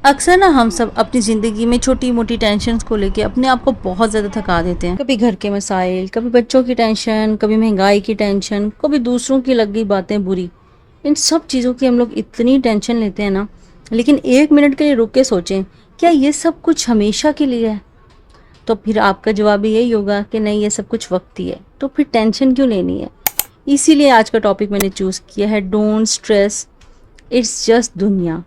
اکثر نا ہم سب اپنی زندگی میں چھوٹی موٹی ٹینشنز کو لے کے اپنے آپ کو بہت زیادہ تھکا دیتے ہیں. کبھی گھر کے مسائل، کبھی بچوں کی ٹینشن، کبھی مہنگائی کی ٹینشن، کبھی دوسروں کی لگ گئی باتیں بری. ان سب چیزوں کی ہم لوگ اتنی ٹینشن لیتے ہیں نا، لیکن ایک منٹ کے لیے رک کے سوچیں کیا یہ سب کچھ ہمیشہ کے لیے ہے؟ تو پھر آپ کا جواب یہی ہوگا کہ نہیں، یہ سب کچھ وقتی ہے. تو پھر ٹینشن کیوں لینی ہے؟ اسی لیے آج کا ٹاپک میں نے چوز کیا ہے ڈونٹ اسٹریس، اٹس جسٹ دنیا.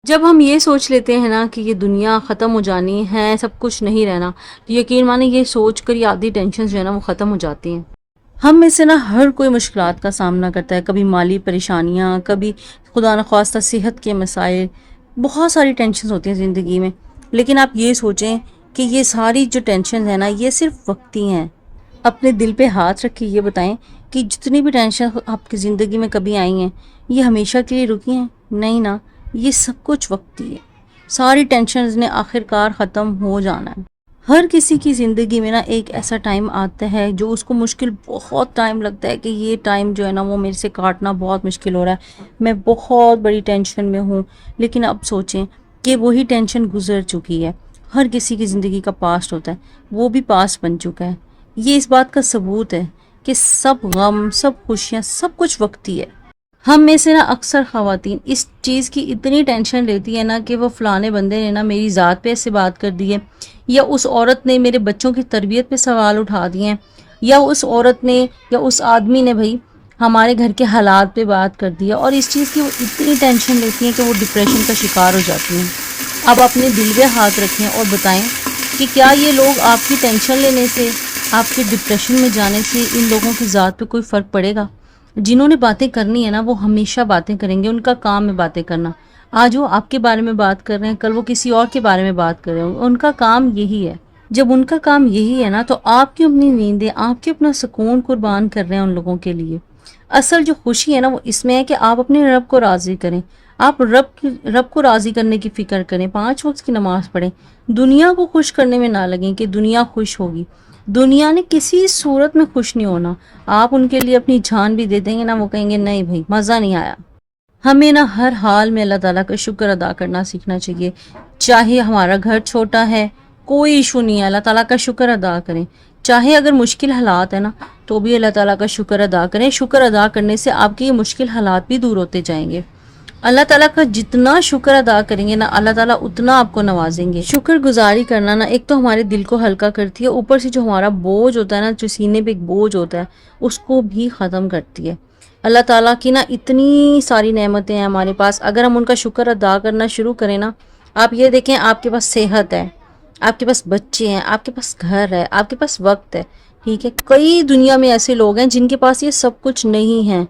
جب ہم یہ سوچ لیتے ہیں نا کہ یہ دنیا ختم ہو جانی ہے، سب کچھ نہیں رہنا، تو یقین مانیں یہ سوچ کر یہ آدھی ٹینشن جو ہے نا وہ ختم ہو جاتی ہیں. ہم میں سے نا ہر کوئی مشکلات کا سامنا کرتا ہے، کبھی مالی پریشانیاں، کبھی خدا نخواستہ صحت کے مسائل، بہت ساری ٹینشنز ہوتی ہیں زندگی میں. لیکن آپ یہ سوچیں کہ یہ ساری جو ٹینشنز ہیں نا یہ صرف وقتی ہیں. اپنے دل پہ ہاتھ رکھ کے یہ بتائیں کہ جتنی بھی ٹینشن آپ کی زندگی میں کبھی آئی ہیں یہ ہمیشہ کے لیے رکی ہیں؟ نہیں نا، یہ سب کچھ وقتی ہے. ساری ٹینشنز نے آخر کار ختم ہو جانا ہے. ہر کسی کی زندگی میں نا ایک ایسا ٹائم آتا ہے جو اس کو مشکل بہت ٹائم لگتا ہے کہ یہ ٹائم جو ہے نا وہ میرے سے کاٹنا بہت مشکل ہو رہا ہے، میں بہت بڑی ٹینشن میں ہوں. لیکن اب سوچیں کہ وہی ٹینشن گزر چکی ہے. ہر کسی کی زندگی کا پاسٹ ہوتا ہے، وہ بھی پاسٹ بن چکا ہے. یہ اس بات کا ثبوت ہے کہ سب غم، سب خوشیاں، سب کچھ وقتی ہے. ہم میں سے نا اکثر خواتین اس چیز کی اتنی ٹینشن لیتی ہے نا کہ وہ فلانے بندے نے نا میری ذات پہ ایسے بات کر دی ہے، یا اس عورت نے میرے بچوں کی تربیت پہ سوال اٹھا دیے ہیں، یا اس عورت نے یا اس آدمی نے بھائی ہمارے گھر کے حالات پہ بات کر دیا. اور اس چیز کی وہ اتنی ٹینشن لیتی ہیں کہ وہ ڈپریشن کا شکار ہو جاتی ہیں. اب اپنے دل پہ ہاتھ رکھیں اور بتائیں کہ کیا یہ لوگ آپ کی ٹینشن لینے سے، آپ کے ڈپریشن میں جانے سے ان لوگوں کی ذات پہ کوئی فرق پڑے گا؟ جنہوں نے باتیں کرنی ہے نا وہ ہمیشہ باتیں کریں گے، ان کا کام ہے باتیں کرنا. آج وہ آپ کے بارے میں بات کر رہے ہیں، کل وہ کسی اور کے بارے میں بات کر رہے ہوں، ان کا کام یہی ہے. جب ان کا کام یہی ہے نا تو آپ کیوں اپنی نیندیں، آپ کیوں اپنا سکون قربان کر رہے ہیں ان لوگوں کے لیے؟ اصل جو خوشی ہے نا وہ اس میں ہے کہ آپ اپنے رب کو راضی کریں. آپ رب کو راضی کرنے کی فکر کریں، 5 وقت کی نماز پڑھیں. دنیا کو خوش کرنے میں نہ لگیں کہ دنیا خوش ہوگی. دنیا نے کسی صورت میں خوش نہیں ہونا. آپ ان کے لیے اپنی جان بھی دے دیں گے نا، وہ کہیں گے نہیں بھائی مزہ نہیں آیا. ہمیں نا ہر حال میں اللہ تعالیٰ کا شکر ادا کرنا سیکھنا چاہیے. چاہے ہمارا گھر چھوٹا ہے، کوئی ایشو نہیں ہے، اللہ تعالیٰ کا شکر ادا کریں. چاہے اگر مشکل حالات ہیں نا تو بھی اللہ تعالیٰ کا شکر ادا کریں. شکر ادا کرنے سے آپ کے یہ مشکل حالات بھی دور ہوتے جائیں گے. اللہ تعالیٰ کا جتنا شکر ادا کریں گے نا اللہ تعالیٰ اتنا آپ کو نوازیں گے. شکر گزاری کرنا نا ایک تو ہمارے دل کو ہلکا کرتی ہے، اوپر سے جو ہمارا بوجھ ہوتا ہے نا، جو سینے پہ ایک بوجھ ہوتا ہے اس کو بھی ختم کرتی ہے. اللہ تعالیٰ کی نا اتنی ساری نعمتیں ہیں ہمارے پاس، اگر ہم ان کا شکر ادا کرنا شروع کریں نا، آپ یہ دیکھیں آپ کے پاس صحت ہے، آپ کے پاس بچے ہیں، آپ کے پاس گھر ہے، آپ کے پاس وقت ہے. ٹھیک ہے، کئی دنیا میں ایسے لوگ ہیں جن کے پاس یہ سب کچھ نہیں ہے.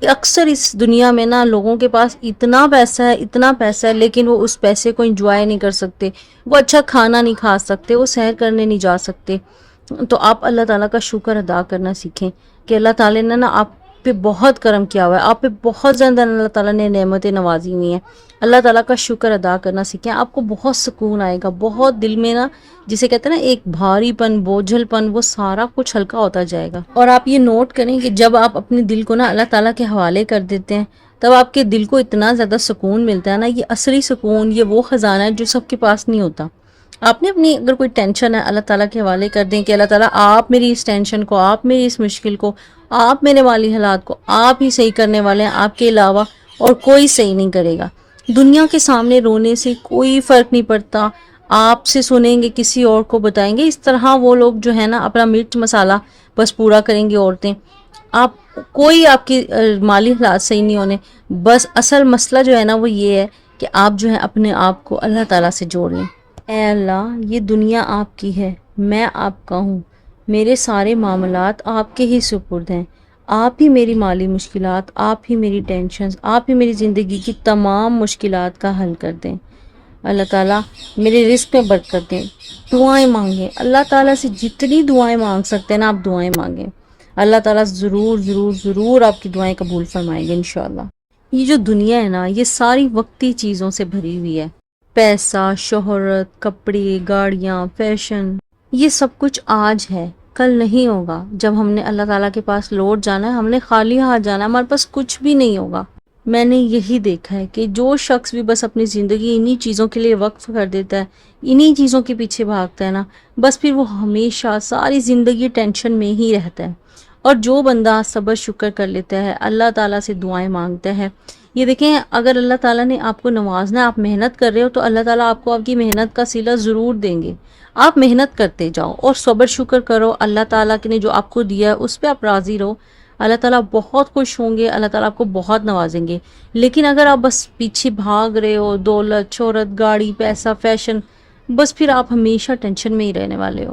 اکثر اس دنیا میں نا لوگوں کے پاس اتنا پیسہ ہے لیکن وہ اس پیسے کو انجوائے نہیں کر سکتے، وہ اچھا کھانا نہیں کھا سکتے، وہ سیر کرنے نہیں جا سکتے. تو آپ اللہ تعالیٰ کا شکر ادا کرنا سیکھیں کہ اللہ تعالیٰ نے نا آپ پہ بہت کرم کیا ہوا ہے، آپ پہ بہت زیادہ اللہ تعالیٰ نے نعمتیں نوازی ہوئی ہیں. اللہ تعالیٰ کا شکر ادا کرنا سیکھیں، آپ کو بہت سکون آئے گا. بہت دل میں نا جسے کہتے ہیں نا ایک بھاری پن، بوجھل پن، وہ سارا کچھ ہلکا ہوتا جائے گا. اور آپ یہ نوٹ کریں کہ جب آپ اپنے دل کو نا اللہ تعالیٰ کے حوالے کر دیتے ہیں تب آپ کے دل کو اتنا زیادہ سکون ملتا ہے نا. یہ اصلی سکون، یہ وہ خزانہ ہے جو سب کے پاس نہیں ہوتا. آپ نے اپنی اگر کوئی ٹینشن ہے اللہ تعالیٰ کے حوالے کر دیں کہ اللہ تعالیٰ آپ میری اس ٹینشن کو، آپ میری اس مشکل کو، آپ میرے مالی حالات کو آپ ہی صحیح کرنے والے ہیں، آپ کے علاوہ اور کوئی صحیح نہیں کرے گا. دنیا کے سامنے رونے سے کوئی فرق نہیں پڑتا. آپ سے سنیں گے، کسی اور کو بتائیں گے. اس طرح وہ لوگ جو ہے نا اپنا مرچ مسالہ بس پورا کریں گے عورتیں. کوئی آپ کی مالی حالات صحیح نہیں ہونے. بس اصل مسئلہ جو ہے نا وہ یہ ہے کہ آپ جو ہے اپنے آپ کو اللہ تعالیٰ سے جوڑ لیں. اے اللہ، یہ دنیا آپ کی ہے، میں آپ کا ہوں، میرے سارے معاملات آپ کے ہی سپرد ہیں. آپ ہی میری مالی مشکلات، آپ ہی میری ٹینشنز، آپ ہی میری زندگی کی تمام مشکلات کا حل کر دیں. اللہ تعالیٰ میرے رزق میں برکت دیں. دعائیں مانگیں اللہ تعالیٰ سے، جتنی دعائیں مانگ سکتے ہیں نا آپ دعائیں مانگیں. اللہ تعالیٰ ضرور ضرور ضرور آپ کی دعائیں قبول فرمائیں گے انشاءاللہ. یہ جو دنیا ہے نا یہ ساری وقتی چیزوں سے بھری ہوئی ہے. پیسہ، شہرت، کپڑے، گاڑیاں، فیشن، یہ سب کچھ آج ہے، کل نہیں ہوگا. جب ہم نے اللہ تعالیٰ کے پاس لوٹ جانا ہے، ہم نے خالی ہاتھ جانا ہے، ہمارے پاس کچھ بھی نہیں ہوگا. میں نے یہی دیکھا ہے کہ جو شخص بھی بس اپنی زندگی انہی چیزوں کے لیے وقف کر دیتا ہے، انہی چیزوں کے پیچھے بھاگتا ہے نا، بس پھر وہ ہمیشہ ساری زندگی ٹینشن میں ہی رہتا ہے۔ اور جو بندہ صبر شکر کر لیتا ہے، اللہ تعالیٰ سے دعائیں مانگتا ہے، یہ دیکھیں اگر اللہ تعالیٰ نے آپ کو نوازنا ہے، آپ محنت کر رہے ہو تو اللہ تعالیٰ آپ کو آپ کی محنت کا صلہ ضرور دیں گے۔ آپ محنت کرتے جاؤ اور صبر شکر کرو، اللہ تعالیٰ نے جو آپ کو دیا ہے اس پہ آپ راضی رہو، اللہ تعالیٰ بہت خوش ہوں گے، اللہ تعالیٰ آپ کو بہت نوازیں گے۔ لیکن اگر آپ بس پیچھے بھاگ رہے ہو، دولت، شہرت، گاڑی، پیسہ، فیشن، بس پھر آپ ہمیشہ ٹینشن میں ہی رہنے والے ہو۔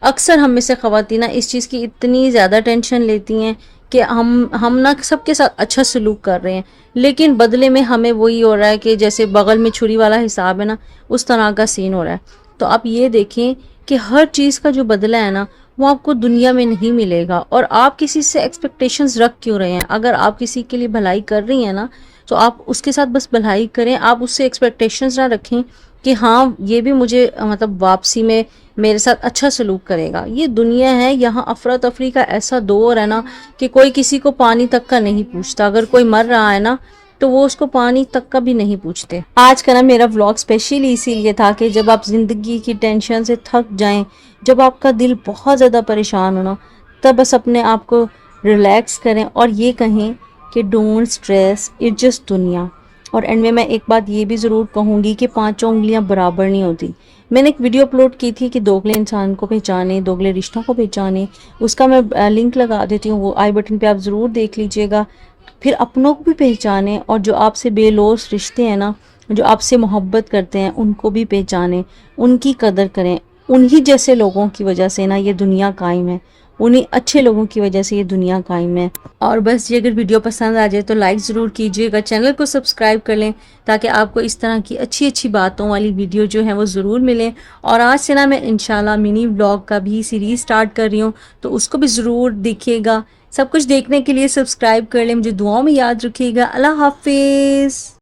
اکثر ہم میں سے خواتین اس چیز کی اتنی زیادہ ٹینشن لیتی ہیں کہ ہم نہ سب کے ساتھ اچھا سلوک کر رہے ہیں، لیکن بدلے میں ہمیں وہی ہو رہا ہے کہ جیسے بغل میں چھری والا حساب ہے نا، اس طرح کا سین ہو رہا ہے۔ تو آپ یہ دیکھیں کہ ہر چیز کا جو بدلہ ہے نا، وہ آپ کو دنیا میں نہیں ملے گا۔ اور آپ کسی سے ایکسپیکٹیشنز رکھ کیوں رہے ہیں؟ اگر آپ کسی کے لیے بھلائی کر رہی ہیں نا، تو آپ اس کے ساتھ بس بھلائی کریں، آپ اس سے ایکسپیکٹیشنز نہ رکھیں کہ ہاں یہ بھی مجھے مطلب واپسی میں میرے ساتھ اچھا سلوک کرے گا۔ یہ دنیا ہے، یہاں افراتفری کا ایسا دور ہے نا کہ کوئی کسی کو پانی تک کا نہیں پوچھتا۔ اگر کوئی مر رہا ہے نا تو وہ اس کو پانی تک کا بھی نہیں پوچھتے۔ آج کا نا میرا ولاگ اسپیشلی اسی لیے تھا کہ جب آپ زندگی کی ٹینشن سے تھک جائیں، جب آپ کا دل بہت زیادہ پریشان ہونا، تب بس اپنے آپ کو ریلیکس کریں اور یہ کہیں کہ ڈونٹ اسٹریس، اٹس جسٹ دنیا۔ اور اینڈ میں ایک بات یہ بھی ضرور کہوں گی کہ پانچوں انگلیاں برابر نہیں ہوتی۔ میں نے ایک ویڈیو اپلوڈ کی تھی کہ دوگلے انسان کو پہچانے، دوگلے رشتوں کو پہچانے، اس کا میں لنک لگا دیتی ہوں، وہ آئی بٹن پہ آپ ضرور دیکھ لیجئے گا۔ پھر اپنوں کو بھی پہچانیں، اور جو آپ سے بے لوث رشتے ہیں نا، جو آپ سے محبت کرتے ہیں، ان کو بھی پہچانیں، ان کی قدر کریں۔ انہی جیسے لوگوں کی وجہ سے نا یہ دنیا قائم ہے، انہی اچھے لوگوں کی وجہ سے یہ دنیا قائم ہے۔ اور بس یہ اگر ویڈیو پسند آ جائے تو لائک ضرور کیجیے گا، چینل کو سبسکرائب کر لیں تاکہ آپ کو اس طرح کی اچھی اچھی باتوں والی ویڈیو جو ہیں وہ ضرور ملیں۔ اور آج سے نا میں انشاءاللہ منی ولاگ کا بھی سیریز سٹارٹ کر رہی ہوں، تو اس کو بھی ضرور دیکھیے گا۔ سب کچھ دیکھنے کے لیے سبسکرائب کر لیں، مجھے دعاؤں میں یاد رکھیے گا۔ اللہ حافظ۔